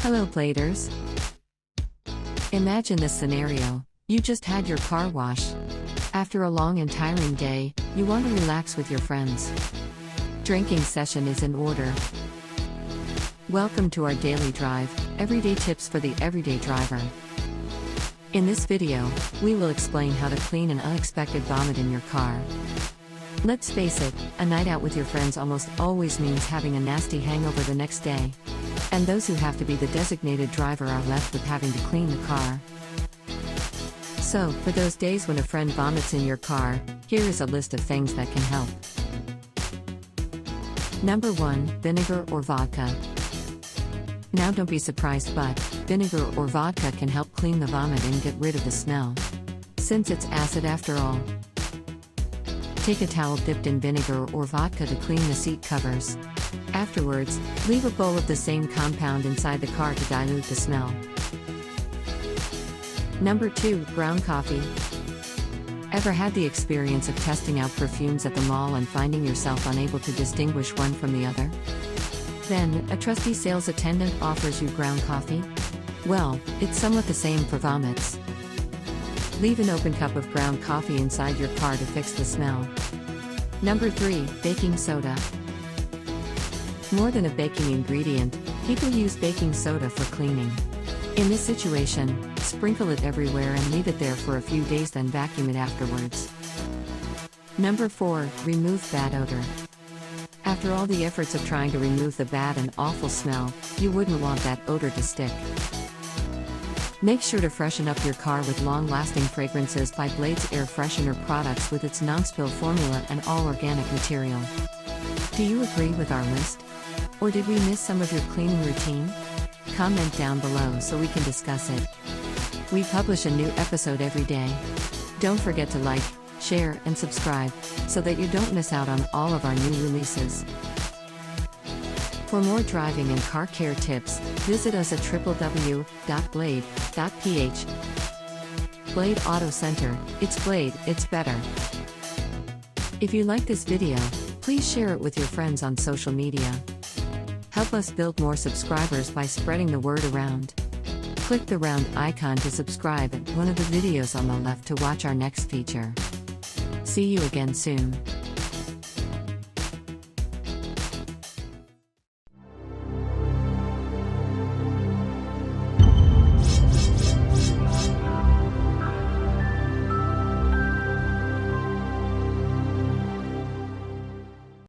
Hello Bladers. Imagine this scenario. You just had your car wash. After a long and tiring day, you want to relax with your friends. Drinking session is in order. Welcome to our daily drive, everyday tips for the everyday driver. In this video, we will explain how to clean an unexpected vomit in your car. Let's face it, a night out with your friends almost always means having a nasty hangover the next day. And those who have to be the designated driver are left with having to clean the car. So, for those days when a friend vomits in your car, here is a list of things that can help. Number 1, vinegar or vodka. Now don't be surprised, but vinegar or vodka can help clean the vomit and get rid of the smell. Since it's acid after all. Take a towel dipped in vinegar or vodka to clean the seat covers. Afterwards, leave a bowl of the same compound inside the car to dilute the smell. Number 2, ground coffee. Ever had the experience of testing out perfumes at the mall and finding yourself unable to distinguish one from the other? Then, a trusty sales attendant offers you ground coffee? Well, it's somewhat the same for vomits. Leave an open cup of ground coffee inside your car to fix the smell. Number 3, baking soda. More than a baking ingredient, people use baking soda for cleaning. In this situation, sprinkle it everywhere and leave it there for a few days, then vacuum it afterwards. Number 4, remove bad odor. After all the efforts of trying to remove the bad and awful smell, you wouldn't want that odor to stick. Make sure to freshen up your car with long-lasting fragrances by Blade's air freshener products with its non-spill formula and all organic material. Do you agree with our list? Or did we miss some of your cleaning routine? Comment down below so we can discuss it. We publish a new episode every day. Don't forget to like, share, and subscribe, so that you don't miss out on all of our new releases. For more driving and car care tips, visit us at www.blade.ph. Blade Auto Center, it's Blade, it's better. If you like this video, please share it with your friends on social media. Help us build more subscribers by spreading the word around. Click the round icon to subscribe and one of the videos on the left to watch our next feature. See you again soon.